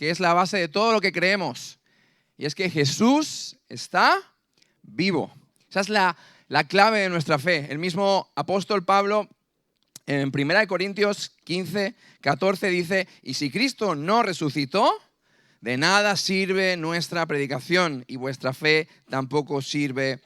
que es la base de todo lo que creemos. Y es que Jesús está vivo. Esa es la clave de nuestra fe. El mismo apóstol Pablo en 1 Corintios 15, 14 dice: y si Cristo no resucitó, de nada sirve nuestra predicación y vuestra fe tampoco sirve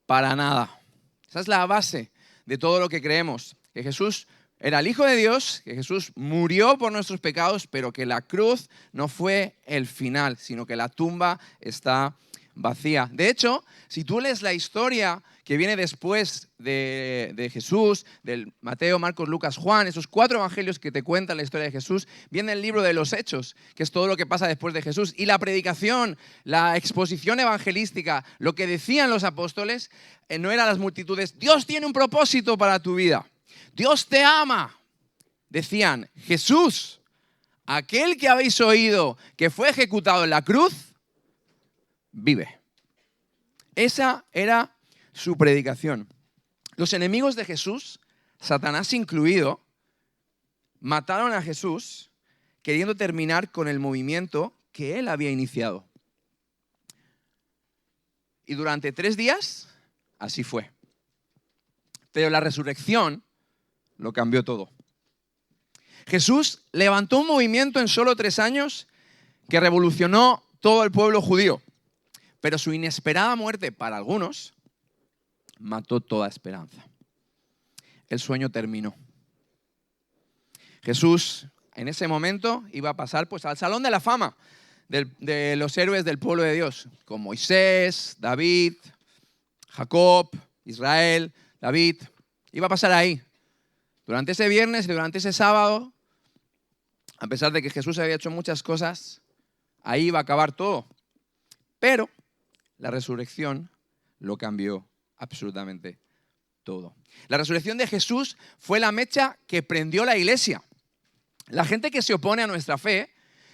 para nada. Esa es la base de todo lo que creemos. Que Jesús era el Hijo de Dios, que Jesús murió por nuestros pecados, pero que la cruz no fue el final, sino que la tumba está vacía. De hecho, si tú lees la historia que viene después de Jesús, del Mateo, Marcos, Lucas, Juan, esos 4 evangelios que te cuentan la historia de Jesús, viene el libro de los Hechos, que es todo lo que pasa después de Jesús. Y la predicación, la exposición evangelística, lo que decían los apóstoles, no eran las multitudes: Dios tiene un propósito para tu vida, Dios te ama. Decían: Jesús, aquel que habéis oído que fue ejecutado en la cruz, vive. Esa era su predicación. Los enemigos de Jesús, Satanás incluido, mataron a Jesús queriendo terminar con el movimiento que él había iniciado. Y durante 3 días, así fue. Pero la resurrección lo cambió todo. Jesús levantó un movimiento en solo 3 años que revolucionó todo el pueblo judío. Pero su inesperada muerte para algunos mató toda esperanza. El sueño terminó. Jesús en ese momento iba a pasar pues al salón de la fama de los héroes del pueblo de Dios, como Moisés, David, Jacob, Israel, David. Iba a pasar ahí. Durante ese viernes y durante ese sábado, a pesar de que Jesús había hecho muchas cosas, ahí iba a acabar todo. Pero la resurrección lo cambió absolutamente todo. La resurrección de Jesús fue la mecha que prendió la iglesia. La gente que se opone a nuestra fe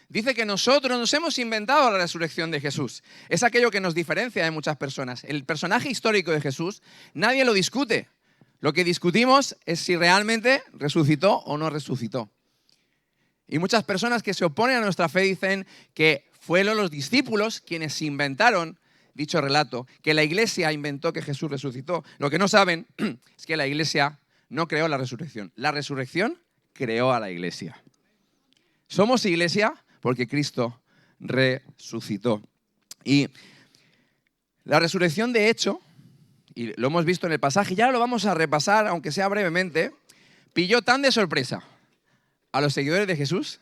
dice que nosotros nos hemos inventado la resurrección de Jesús. Es aquello que nos diferencia de muchas personas. El personaje histórico de Jesús nadie lo discute. Lo que discutimos es si realmente resucitó o no resucitó. Y muchas personas que se oponen a nuestra fe dicen que fueron los discípulos quienes inventaron dicho relato, que la iglesia inventó que Jesús resucitó. Lo que no saben es que la iglesia no creó la resurrección. La resurrección creó a la iglesia. Somos iglesia porque Cristo resucitó. Y la resurrección, de hecho, y lo hemos visto en el pasaje, ya lo vamos a repasar, aunque sea brevemente, pilló tan de sorpresa a los seguidores de Jesús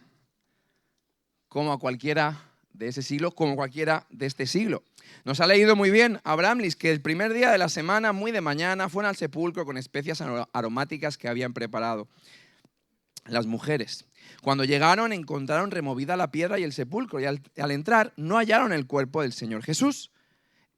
como a cualquiera de ese siglo, como cualquiera de este siglo. Nos ha leído muy bien Abraham que el primer día de la semana, muy de mañana, fueron al sepulcro con especias aromáticas que habían preparado las mujeres. Cuando llegaron, encontraron removida la piedra y el sepulcro, y al entrar no hallaron el cuerpo del Señor Jesús.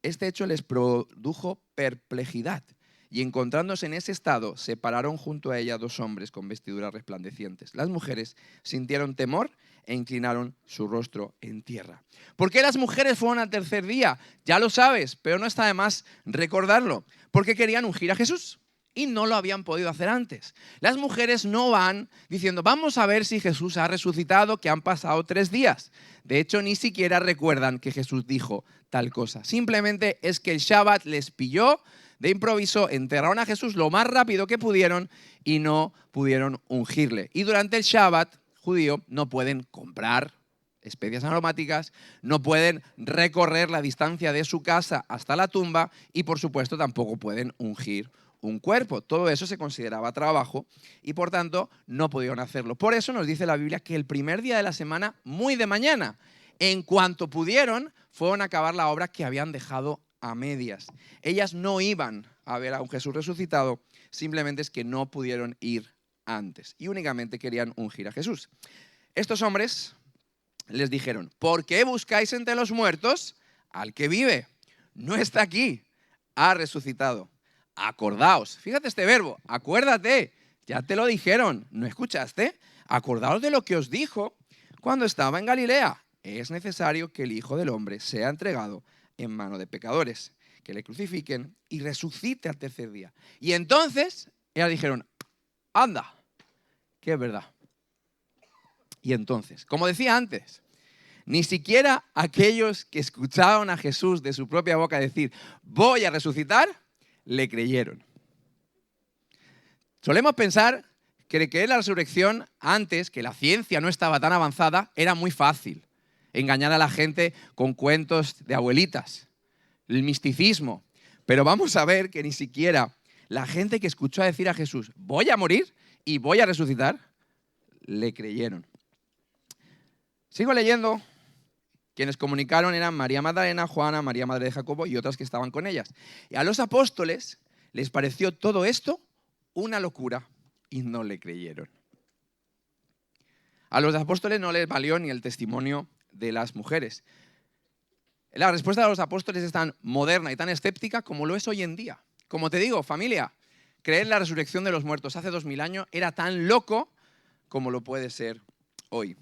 Este hecho les produjo perplejidad, y encontrándose en ese estado, se pararon junto a ella 2 hombres con vestiduras resplandecientes. Las mujeres sintieron temor e inclinaron su rostro en tierra. ¿Por qué las mujeres fueron al tercer día? Ya lo sabes, pero no está de más recordarlo. Porque querían ungir a Jesús y no lo habían podido hacer antes. Las mujeres no van diciendo: vamos a ver si Jesús ha resucitado, que han pasado 3 días. De hecho, ni siquiera recuerdan que Jesús dijo tal cosa. Simplemente es que el Shabbat les pilló de improviso, enterraron a Jesús lo más rápido que pudieron y no pudieron ungirle. Y durante el Shabbat judío no pueden comprar especias aromáticas, no pueden recorrer la distancia de su casa hasta la tumba y, por supuesto, tampoco pueden ungir un cuerpo. Todo eso se consideraba trabajo y, por tanto, no pudieron hacerlo. Por eso nos dice la Biblia que el primer día de la semana, muy de mañana, en cuanto pudieron, fueron a acabar la obra que habían dejado a medias. Ellas no iban a ver a un Jesús resucitado, simplemente es que no pudieron ir antes y únicamente querían ungir a Jesús. Estos hombres les dijeron: ¿por qué buscáis entre los muertos al que vive? No está aquí, ha resucitado. Acordaos, fíjate este verbo, acuérdate, ya te lo dijeron, ¿no escuchaste? Acordaos de lo que os dijo cuando estaba en Galilea. Es necesario que el Hijo del Hombre sea entregado en mano de pecadores, que le crucifiquen y resucite al tercer día. Y entonces ellas dijeron: anda, que es verdad. Y entonces, como decía antes, Ni siquiera aquellos que escucharon a Jesús de su propia boca decir, voy a resucitar, le creyeron. Solemos pensar que creer la resurrección antes, que la ciencia no estaba tan avanzada, era muy fácil. Engañar a la gente con cuentos de abuelitas, el misticismo. Pero vamos a ver que ni siquiera la gente que escuchó a decir a Jesús, voy a morir y voy a resucitar, le creyeron. Sigo leyendo. Quienes comunicaron eran María Magdalena, Juana, María madre de Jacobo y otras que estaban con ellas. Y a los apóstoles les pareció todo esto una locura y no le creyeron. A los apóstoles no les valió ni el testimonio de las mujeres. La respuesta de los apóstoles es tan moderna y tan escéptica como lo es hoy en día. Como te digo, familia, creer en la resurrección de los muertos hace 2000 años era tan loco como lo puede ser hoy.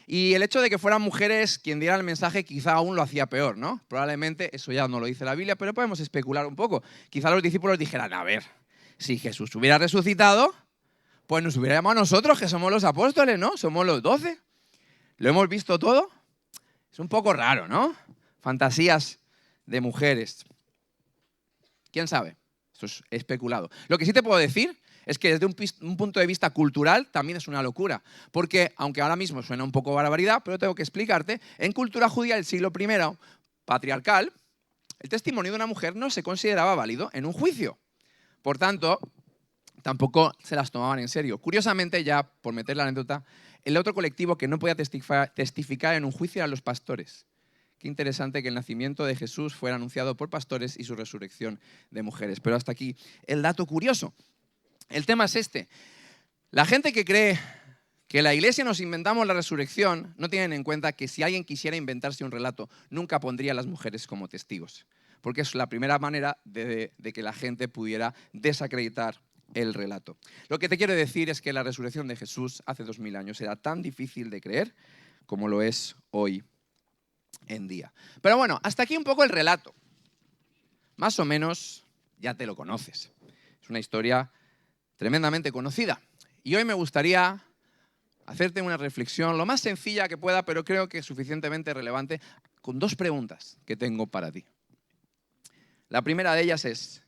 Y el hecho de que fueran mujeres quien diera el mensaje quizá aún lo hacía peor, ¿no? Probablemente, eso ya no lo dice la Biblia, pero podemos especular un poco. Quizá los discípulos dijeran, a ver, si Jesús hubiera resucitado, pues nos hubiera llamado a nosotros, que somos los apóstoles, ¿no? Somos los 12. ¿Lo hemos visto todo? Es un poco raro, ¿no? Fantasías de mujeres. ¿Quién sabe? Esto es especulado. Lo que sí te puedo decir es que desde un punto de vista cultural también es una locura. Porque, aunque ahora mismo suena un poco barbaridad, pero tengo que explicarte, en cultura judía del siglo I, patriarcal, el testimonio de una mujer no se consideraba válido en un juicio. Por tanto, tampoco se las tomaban en serio. Curiosamente, ya por meter la anécdota, el otro colectivo que no podía testificar en un juicio eran los pastores. Qué interesante que el nacimiento de Jesús fuera anunciado por pastores y su resurrección de mujeres. Pero hasta aquí el dato curioso. El tema es este. La gente que cree que la Iglesia nos inventamos la resurrección no tienen en cuenta que si alguien quisiera inventarse un relato, nunca pondría a las mujeres como testigos. Porque es la primera manera de que la gente pudiera desacreditar el relato. Lo que te quiero decir es que la resurrección de Jesús hace 2000 años era tan difícil de creer como lo es hoy en día. Pero bueno, hasta aquí un poco el relato. Más o menos ya te lo conoces. Es una historia tremendamente conocida. Y hoy me gustaría hacerte una reflexión lo más sencilla que pueda, pero creo que suficientemente relevante, con dos preguntas que tengo para ti. La primera de ellas es,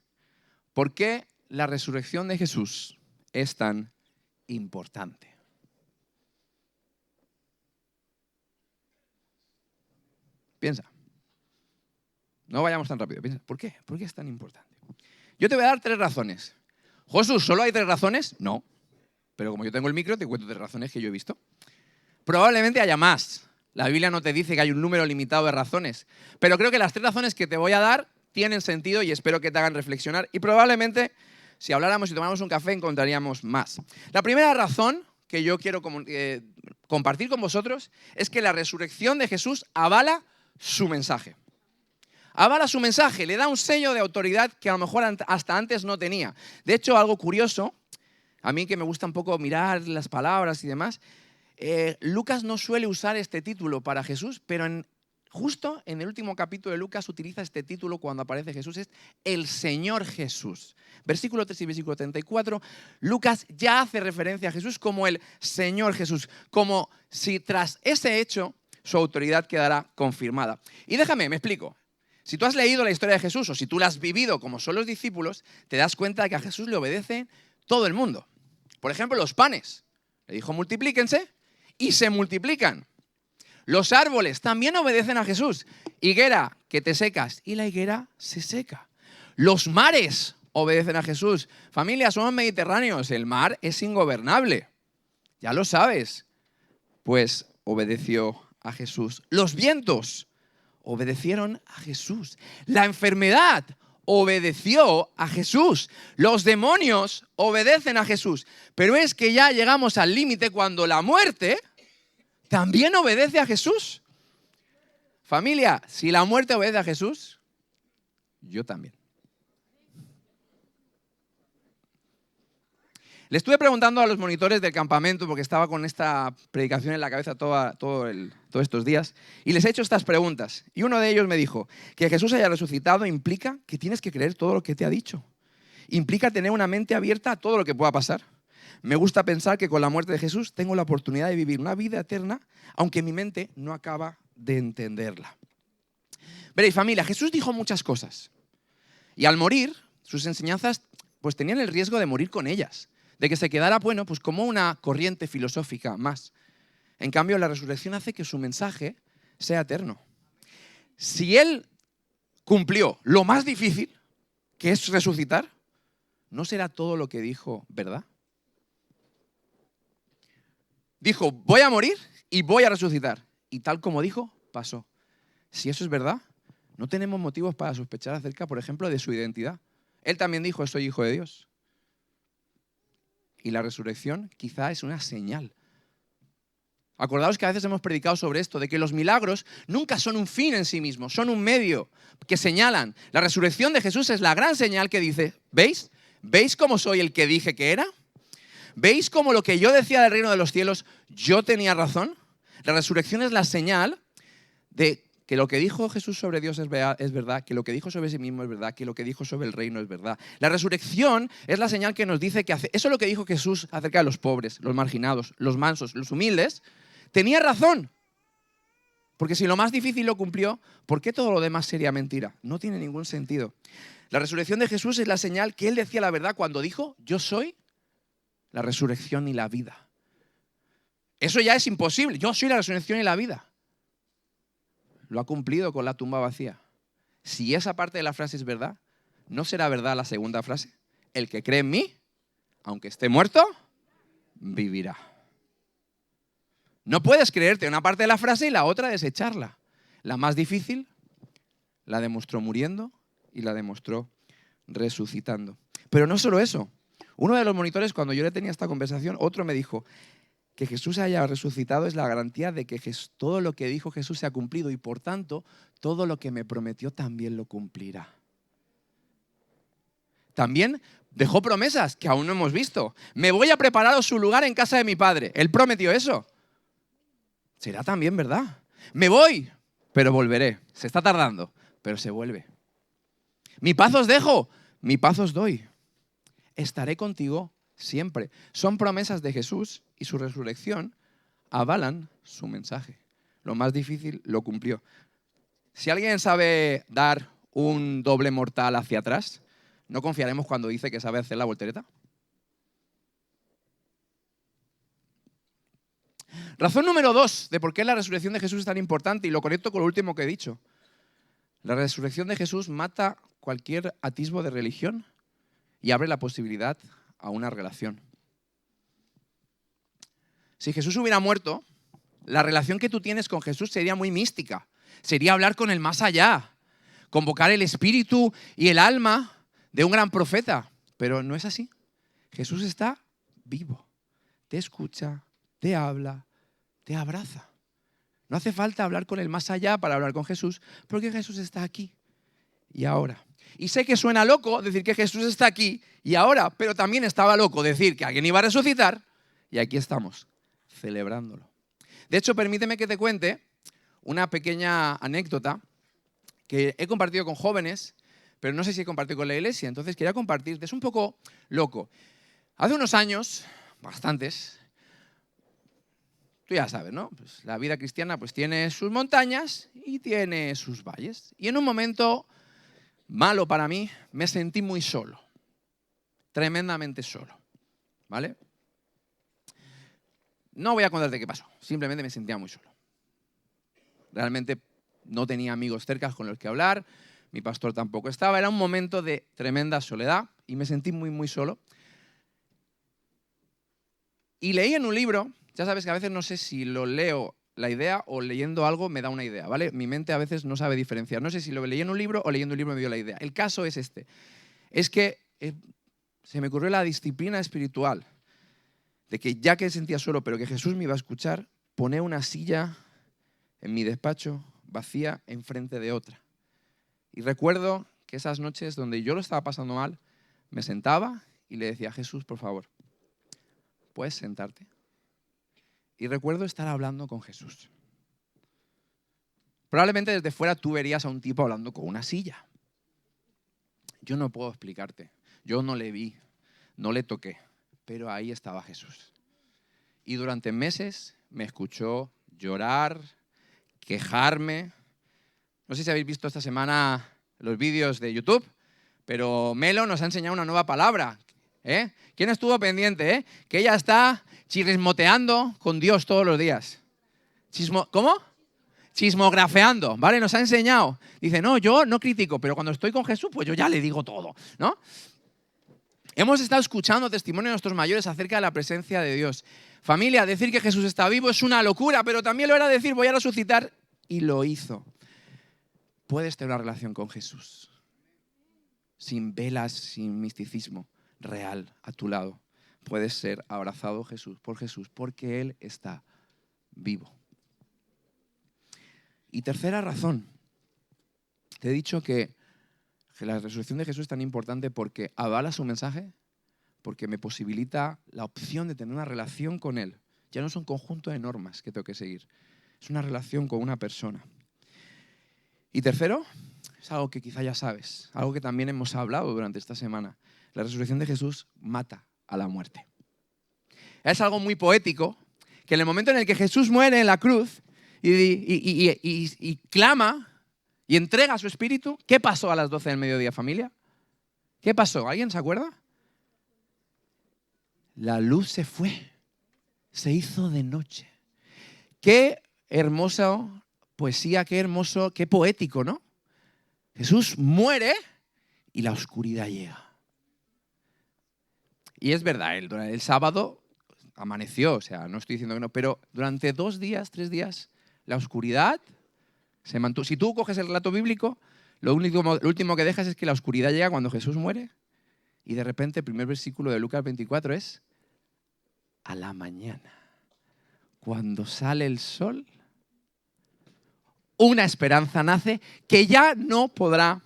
¿por qué la resurrección de Jesús es tan importante? Piensa. No vayamos tan rápido. Piensa, ¿por qué? ¿Por qué es tan importante? Yo te voy a dar 3 razones. Jesús, ¿solo hay 3 razones? No. Pero como yo tengo el micro, te cuento 3 razones que yo he visto. Probablemente haya más. La Biblia no te dice que hay un número limitado de razones. Pero creo que las 3 razones que te voy a dar tienen sentido y espero que te hagan reflexionar. Y probablemente, si habláramos y tomáramos un café, encontraríamos más. La primera razón que yo quiero compartir con vosotros es que la resurrección de Jesús avala su mensaje. Avala su mensaje, le da un sello de autoridad que a lo mejor hasta antes no tenía. De hecho, algo curioso, a mí que me gusta un poco mirar las palabras y demás, Lucas no suele usar este título para Jesús, pero justo en el último capítulo de Lucas utiliza este título cuando aparece Jesús, es el Señor Jesús. Versículo 3 y versículo 34, Lucas ya hace referencia a Jesús como el Señor Jesús, como si tras ese hecho su autoridad quedará confirmada. Y déjame, me explico. Si tú has leído la historia de Jesús o si tú la has vivido como son los discípulos, te das cuenta de que a Jesús le obedece todo el mundo. Por ejemplo, los panes. Le dijo, multiplíquense y se multiplican. Los árboles también obedecen a Jesús. Higuera, que te secas, y la higuera se seca. Los mares obedecen a Jesús. Familia, somos mediterráneos, el mar es ingobernable. Ya lo sabes. Pues obedeció a Jesús. Los vientos obedecieron a Jesús. La enfermedad obedeció a Jesús. Los demonios obedecen a Jesús. Pero es que ya llegamos al límite cuando la muerte también obedece a Jesús. Familia, si la muerte obedece a Jesús, yo también. Le estuve preguntando a los monitores del campamento, porque estaba con esta predicación en la cabeza todos estos días, y les he hecho estas preguntas. Y uno de ellos me dijo, que Jesús haya resucitado implica que tienes que creer todo lo que te ha dicho. Implica tener una mente abierta a todo lo que pueda pasar. Me gusta pensar que con la muerte de Jesús tengo la oportunidad de vivir una vida eterna, aunque mi mente no acaba de entenderla. Veréis, familia, Jesús dijo muchas cosas. Y al morir, sus enseñanzas pues tenían el riesgo de morir con ellas, de que se quedara, bueno, pues como una corriente filosófica más. En cambio, la resurrección hace que su mensaje sea eterno. Si Él cumplió lo más difícil, que es resucitar, ¿no será todo lo que dijo verdad? Dijo, voy a morir y voy a resucitar. Y tal como dijo, pasó. Si eso es verdad, no tenemos motivos para sospechar acerca, por ejemplo, de su identidad. Él también dijo, soy hijo de Dios. Y la resurrección quizá es una señal. Acordaos que a veces hemos predicado sobre esto, de que los milagros nunca son un fin en sí mismos, son un medio que señalan. La resurrección de Jesús es la gran señal que dice, ¿veis? ¿Veis cómo soy el que dije que era? ¿Veis cómo lo que yo decía del reino de los cielos, yo tenía razón? La resurrección es la señal de que lo que dijo Jesús sobre Dios es verdad, que lo que dijo sobre sí mismo es verdad, que lo que dijo sobre el reino es verdad. La resurrección es la señal que nos dice que eso es lo que dijo Jesús acerca de los pobres, los marginados, los mansos, los humildes. Tenía razón. Porque si lo más difícil lo cumplió, ¿por qué todo lo demás sería mentira? No tiene ningún sentido. La resurrección de Jesús es la señal que Él decía la verdad cuando dijo, yo soy la resurrección y la vida. Eso ya es imposible. Yo soy la resurrección y la vida. Lo ha cumplido con la tumba vacía. Si esa parte de la frase es verdad, ¿no será verdad la segunda frase? El que cree en mí, aunque esté muerto, vivirá. No puedes creerte una parte de la frase y la otra desecharla. La más difícil la demostró muriendo y la demostró resucitando. Pero no solo eso. Uno de los monitores, cuando yo le tenía esta conversación, otro me dijo, que Jesús haya resucitado es la garantía de que todo lo que dijo Jesús se ha cumplido y por tanto todo lo que me prometió también lo cumplirá. También dejó promesas que aún no hemos visto. Me voy a preparar su lugar en casa de mi padre. Él prometió eso. Será también verdad. Me voy, pero volveré. Se está tardando, pero se vuelve. Mi paz os dejo, mi paz os doy. Estaré contigo siempre. Son promesas de Jesús y su resurrección avalan su mensaje. Lo más difícil lo cumplió. Si alguien sabe dar un doble mortal hacia atrás, ¿no confiaremos cuando dice que sabe hacer la voltereta? Razón número 2 de por qué la resurrección de Jesús es tan importante, y lo conecto con lo último que he dicho. La resurrección de Jesús mata cualquier atisbo de religión y abre la posibilidad a una relación. Si Jesús hubiera muerto, la relación que tú tienes con Jesús sería muy mística. Sería hablar con el más allá, convocar el espíritu y el alma de un gran profeta. Pero no es así. Jesús está vivo. Te escucha, te habla, te abraza. No hace falta hablar con el más allá para hablar con Jesús, porque Jesús está aquí y ahora. Y sé que suena loco decir que Jesús está aquí y ahora, pero también estaba loco decir que alguien iba a resucitar y aquí estamos, celebrándolo. De hecho, permíteme que te cuente una pequeña anécdota que he compartido con jóvenes, pero no sé si he compartido con la iglesia, entonces quería compartirte. Es un poco loco. Hace unos años, bastantes, tú ya sabes, ¿no? Pues la vida cristiana pues tiene sus montañas y tiene sus valles. Y en un momento malo para mí, me sentí muy solo, tremendamente solo, ¿vale? No voy a contarte qué pasó, simplemente me sentía muy solo. Realmente no tenía amigos cerca con los que hablar, mi pastor tampoco estaba, era un momento de tremenda soledad y me sentí muy, muy solo. Y leí en un libro, ya sabes que a veces no sé si lo leo la idea o leyendo algo me da una idea, ¿vale? Mi mente a veces no sabe diferenciar, no sé si lo leí en un libro o leyendo un libro me dio la idea. El caso es este, es que se me ocurrió la disciplina espiritual de que ya que sentía solo, pero que Jesús me iba a escuchar, poner una silla en mi despacho vacía enfrente de otra. Y recuerdo que esas noches donde yo lo estaba pasando mal, me sentaba y le decía, Jesús, por favor, ¿puedes sentarte? Y recuerdo estar hablando con Jesús. Probablemente desde fuera tú verías a un tipo hablando con una silla. Yo no puedo explicarte. Yo no le vi, no le toqué, pero ahí estaba Jesús. Y durante meses me escuchó llorar, quejarme. No sé si habéis visto esta semana los vídeos de YouTube, pero Melo nos ha enseñado una nueva palabra. ¿Quién estuvo pendiente? Que ella está chismoteando con Dios todos los días. ¿Cómo? Chismografeando, ¿vale? Nos ha enseñado. Dice, no, yo no critico, pero cuando estoy con Jesús, pues yo ya le digo todo, ¿no? Hemos estado escuchando testimonio de nuestros mayores acerca de la presencia de Dios. Familia, decir que Jesús está vivo es una locura, pero también lo era decir, voy a resucitar, y lo hizo. Puedes tener una relación con Jesús, sin velas, sin misticismo, real, a tu lado. Puedes ser abrazado por Jesús, porque Él está vivo. Y tercera razón, te he dicho que la resurrección de Jesús es tan importante porque avala su mensaje, porque me posibilita la opción de tener una relación con Él. Ya no es un conjunto de normas que tengo que seguir, es una relación con una persona. Y tercero, es algo que quizá ya sabes, algo que también hemos hablado durante esta semana. La resurrección de Jesús mata a la muerte. Es algo muy poético, que en el momento en el que Jesús muere en la cruz y clama y entrega su espíritu, ¿qué pasó a las 12 del mediodía, familia? ¿Qué pasó? ¿Alguien se acuerda? La luz se fue, se hizo de noche. Qué hermosa poesía, qué hermoso, qué poético, ¿no? Jesús muere y la oscuridad llega. Y es verdad, el sábado amaneció, o sea, no estoy diciendo que no, pero durante 2 días, 3 días, la oscuridad se mantuvo. Si tú coges el relato bíblico, lo último que dejas es que la oscuridad llega cuando Jesús muere y de repente el primer versículo de Lucas 24 es a la mañana, cuando sale el sol, una esperanza nace que ya no podrá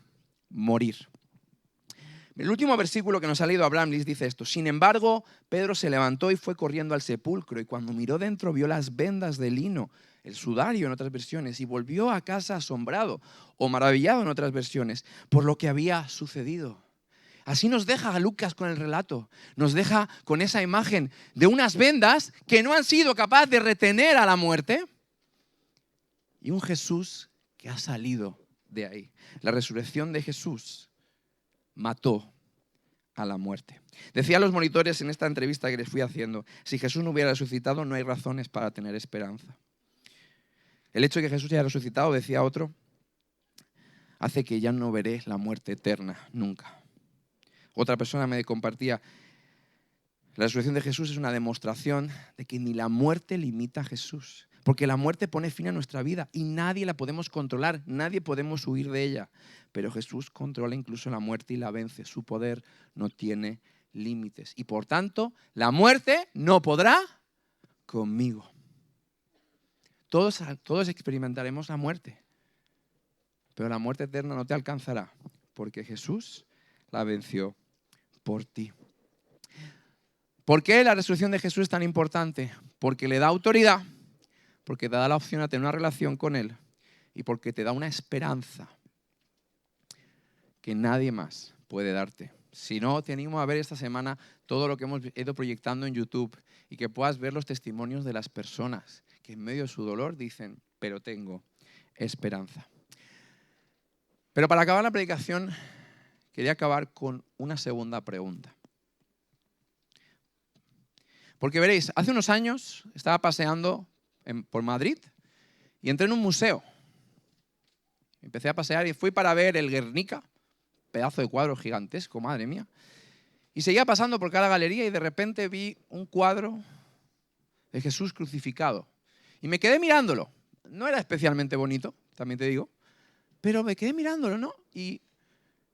morir. El último versículo que nos ha leído Abraham dice esto: sin embargo, Pedro se levantó y fue corriendo al sepulcro, y cuando miró dentro vio las vendas de lino, el sudario en otras versiones, y volvió a casa asombrado o maravillado en otras versiones por lo que había sucedido. Así nos deja Lucas con el relato, nos deja con esa imagen de unas vendas que no han sido capaces de retener a la muerte y un Jesús que ha salido de ahí. La resurrección de Jesús mató a la muerte. Decía a los monitores en esta entrevista que les fui haciendo, si Jesús no hubiera resucitado no hay razones para tener esperanza. El hecho de que Jesús haya resucitado, decía otro, hace que ya no veré la muerte eterna nunca. Otra persona me compartía, la resurrección de Jesús es una demostración de que ni la muerte limita a Jesús, porque la muerte pone fin a nuestra vida y nadie la podemos controlar, nadie podemos huir de ella, pero Jesús controla incluso la muerte y la vence, su poder no tiene límites y por tanto la muerte no podrá conmigo. Todos experimentaremos la muerte, pero la muerte eterna no te alcanzará, porque Jesús la venció por ti. ¿Por qué la resurrección de Jesús es tan importante? Porque le da autoridad, porque te da la opción a tener una relación con Él y porque te da una esperanza que nadie más puede darte. Si no, te animo a ver esta semana todo lo que hemos ido proyectando en YouTube y que puedas ver los testimonios de las personas que en medio de su dolor dicen, pero tengo esperanza. Pero para acabar la predicación, quería acabar con una segunda pregunta. Porque veréis, hace unos años estaba paseando por Madrid y entré en un museo. Empecé a pasear y fui para ver el Guernica, pedazo de cuadro gigantesco, madre mía. Y seguía pasando por cada galería y de repente vi un cuadro de Jesús crucificado. Y me quedé mirándolo. No era especialmente bonito, también te digo, pero me quedé mirándolo, ¿no? Y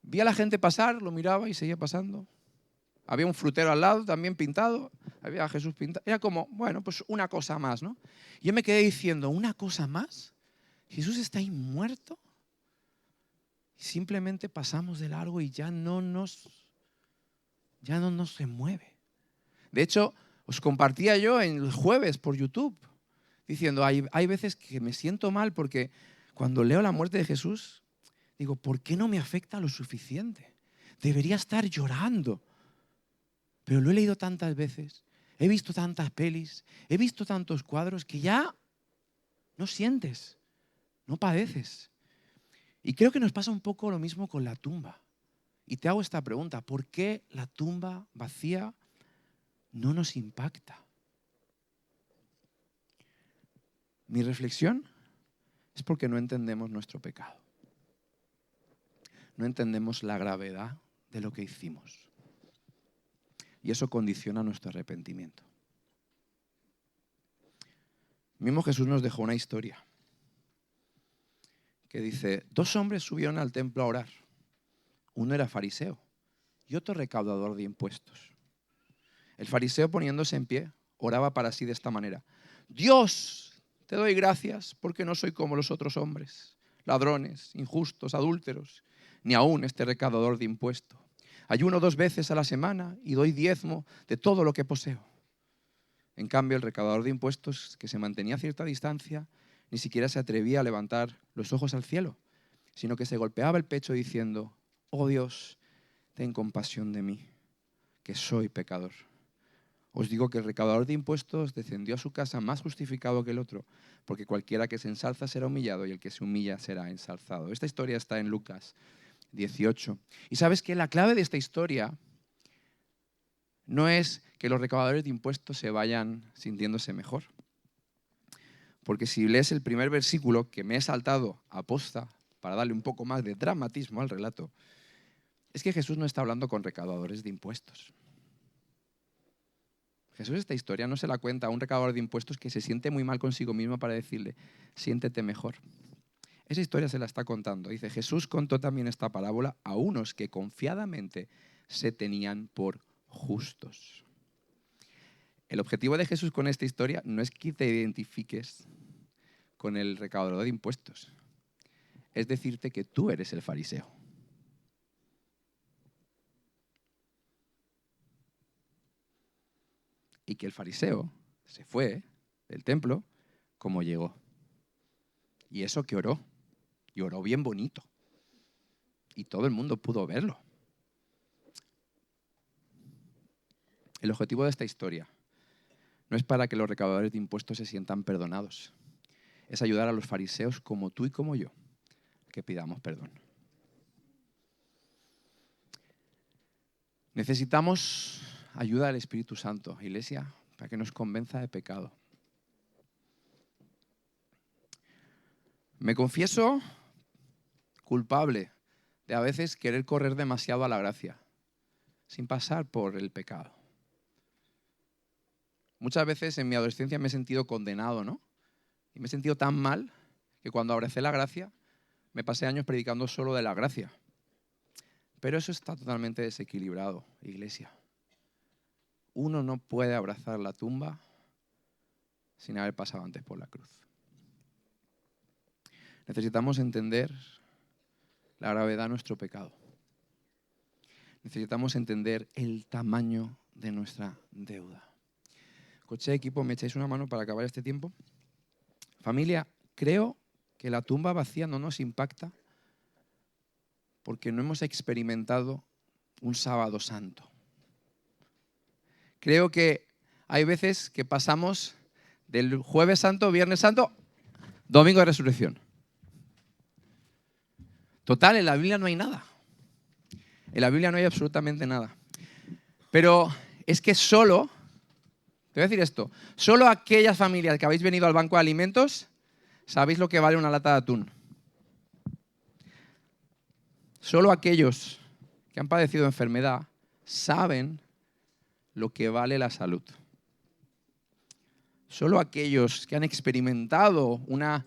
vi a la gente pasar, lo miraba y seguía pasando. Había un frutero al lado también pintado, había a Jesús pintado. Era como, bueno, pues una cosa más, ¿no? Y yo me quedé diciendo, ¿una cosa más? Jesús está ahí muerto. Simplemente pasamos de largo y ya no nos remueve. De hecho, os compartía yo el jueves por YouTube, diciendo, hay veces que me siento mal porque cuando leo la muerte de Jesús, digo, ¿por qué no me afecta lo suficiente? Debería estar llorando. Pero lo he leído tantas veces, he visto tantas pelis, he visto tantos cuadros que ya no sientes. no padeces. Y creo que nos pasa un poco lo mismo con la tumba. Y te hago esta pregunta, ¿por qué la tumba vacía no nos impacta? Mi reflexión es porque no entendemos nuestro pecado. No entendemos la gravedad de lo que hicimos. Y eso condiciona nuestro arrepentimiento. Mismo Jesús nos dejó una historia que dice, 2 hombres subieron al templo a orar. Uno era fariseo y otro recaudador de impuestos. El fariseo, poniéndose en pie, oraba para sí de esta manera: Dios, te doy gracias porque no soy como los otros hombres, ladrones, injustos, adúlteros, ni aún este recaudador de impuestos. Ayuno 2 veces a la semana y doy diezmo de todo lo que poseo. En cambio, el recaudador de impuestos, que se mantenía a cierta distancia, ni siquiera se atrevía a levantar los ojos al cielo, sino que se golpeaba el pecho diciendo: oh Dios, ten compasión de mí, que soy pecador. Os digo que el recaudador de impuestos descendió a su casa más justificado que el otro, porque cualquiera que se ensalza será humillado y el que se humilla será ensalzado. Esta historia está en Lucas 18. Y sabes que la clave de esta historia no es que los recaudadores de impuestos se vayan sintiéndose mejor. Porque si lees el primer versículo, que me he saltado aposta para darle un poco más de dramatismo al relato, es que Jesús no está hablando con recaudadores de impuestos. Jesús esta historia no se la cuenta a un recaudador de impuestos que se siente muy mal consigo mismo para decirle: siéntete mejor. Esa historia se la está contando. Dice, Jesús contó también esta parábola a unos que confiadamente se tenían por justos. El objetivo de Jesús con esta historia no es que te identifiques con el recaudador de impuestos, es decirte que tú eres el fariseo. Y que el fariseo se fue del templo como llegó. Y eso que oró, y oró bien bonito. Y todo el mundo pudo verlo. El objetivo de esta historia no es para que los recaudadores de impuestos se sientan perdonados. Es ayudar a los fariseos como tú y como yo, que pidamos perdón. Necesitamos ayuda del Espíritu Santo, Iglesia, para que nos convenza de pecado. Me confieso culpable de a veces querer correr demasiado a la gracia, sin pasar por el pecado. Muchas veces en mi adolescencia me he sentido condenado, ¿no? Y me he sentido tan mal que cuando abracé la gracia, me pasé años predicando solo de la gracia. Pero eso está totalmente desequilibrado, Iglesia. Uno no puede abrazar la tumba sin haber pasado antes por la cruz. Necesitamos entender la gravedad de nuestro pecado. Necesitamos entender el tamaño de nuestra deuda. Coche de equipo, ¿me echáis una mano para acabar este tiempo? Familia, creo que la tumba vacía no nos impacta porque no hemos experimentado un sábado santo. Creo que hay veces que pasamos del jueves santo, viernes santo, domingo de resurrección. Total, en la Biblia no hay nada. En la Biblia no hay absolutamente nada. Pero es que solo, te voy a decir esto, solo aquellas familias que habéis venido al banco de alimentos sabéis lo que vale una lata de atún. Solo aquellos que han padecido enfermedad saben lo que vale la salud. Solo aquellos que han experimentado una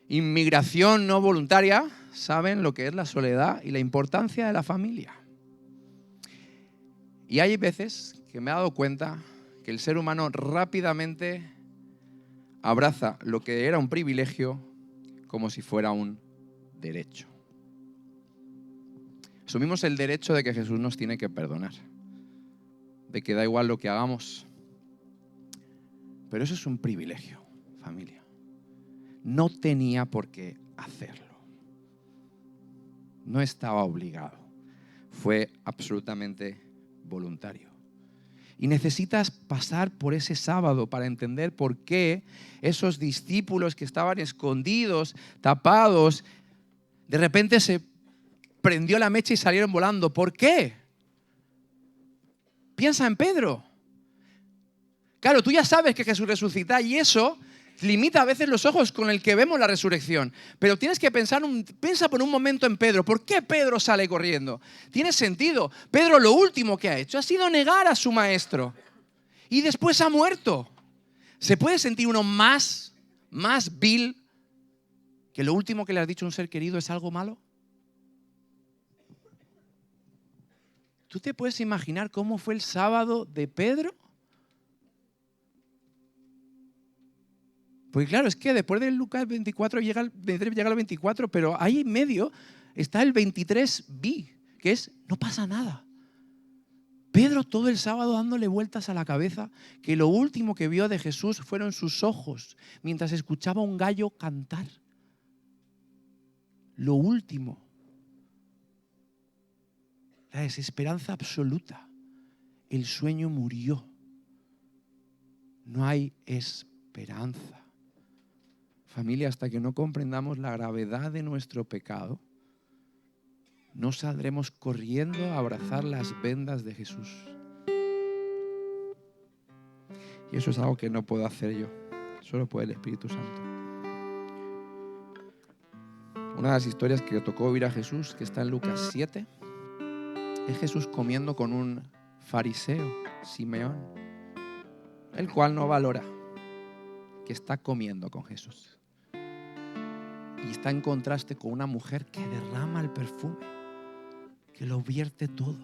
inmigración no voluntaria saben lo que es la soledad y la importancia de la familia. Y hay veces que me he dado cuenta que el ser humano rápidamente abraza lo que era un privilegio como si fuera un derecho. Asumimos el derecho de que Jesús nos tiene que perdonar, de que da igual lo que hagamos. Pero eso es un privilegio, familia. No tenía por qué hacerlo. No estaba obligado. Fue absolutamente voluntario. Y necesitas pasar por ese sábado para entender por qué esos discípulos que estaban escondidos, tapados, de repente se prendió la mecha y salieron volando. ¿Por qué? Piensa en Pedro. Claro, tú ya sabes que Jesús resucita y eso limita a veces los ojos con el que vemos la resurrección. Pero tienes que piensa por un momento en Pedro. ¿Por qué Pedro sale corriendo? Tiene sentido. Pedro lo último que ha hecho ha sido negar a su maestro. Y después ha muerto. ¿Se puede sentir uno más vil que lo último que le has dicho a un ser querido es algo malo? ¿Tú te puedes imaginar cómo fue el sábado de Pedro? Porque claro, es que después de Lucas 24 llega el 24, pero ahí en medio está el 23b, que es no pasa nada. Pedro todo el sábado dándole vueltas a la cabeza, que lo último que vio de Jesús fueron sus ojos mientras escuchaba un gallo cantar. Lo último. La desesperanza absoluta. El sueño murió. No hay esperanza. Familia, hasta que no comprendamos la gravedad de nuestro pecado, no saldremos corriendo a abrazar las vendas de Jesús. Y eso es algo que no puedo hacer yo, solo puede el Espíritu Santo. Una de las historias que le tocó oír a Jesús, que está en Lucas 7, es Jesús comiendo con un fariseo, Simeón, el cual no valora que está comiendo con Jesús. Y está en contraste con una mujer que derrama el perfume, que lo vierte todo.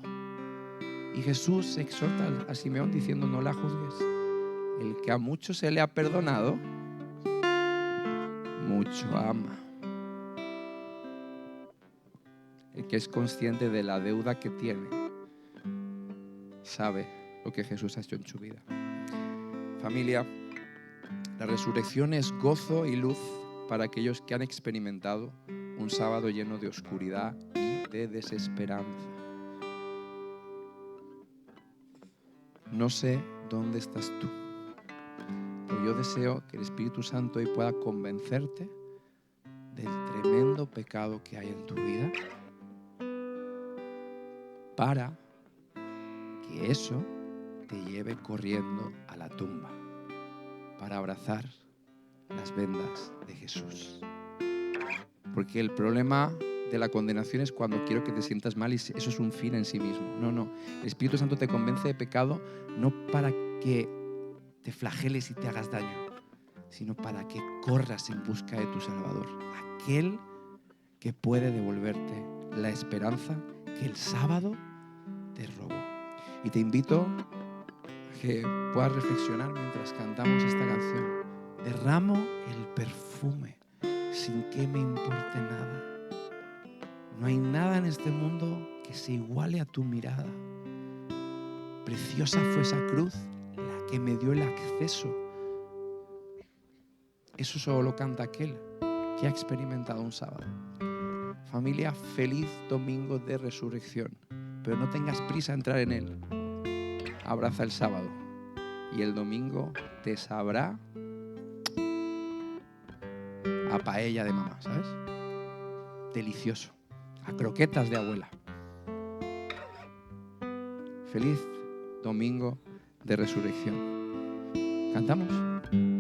Y Jesús exhorta a Simeón diciendo: no la juzgues. El que a mucho se le ha perdonado, mucho ama. El que es consciente de la deuda que tiene, sabe lo que Jesús ha hecho en su vida. Familia, la resurrección es gozo y luz para aquellos que han experimentado un sábado lleno de oscuridad y de desesperanza. No sé dónde estás tú, pero yo deseo que el Espíritu Santo hoy pueda convencerte del tremendo pecado que hay en tu vida para que eso te lleve corriendo a la tumba para abrazar las vendas de Jesús. Porque el problema de la condenación es cuando quiero que te sientas mal y eso es un fin en sí mismo. No. El Espíritu Santo te convence de pecado no para que te flageles y te hagas daño, sino para que corras en busca de tu Salvador, aquel que puede devolverte la esperanza que el sábado te robó. Y te invito a que puedas reflexionar mientras cantamos esta canción. Derramo el perfume sin que me importe nada. No hay nada en este mundo que se iguale a tu mirada. Preciosa fue esa cruz, la que me dio el acceso. Eso solo lo canta aquel que ha experimentado un sábado. Familia, feliz domingo de resurrección, pero no tengas prisa a entrar en él. Abraza el sábado y el domingo te sabrá a paella de mamá, ¿sabes? Delicioso, a croquetas de abuela. Feliz domingo de resurrección. ¿Cantamos?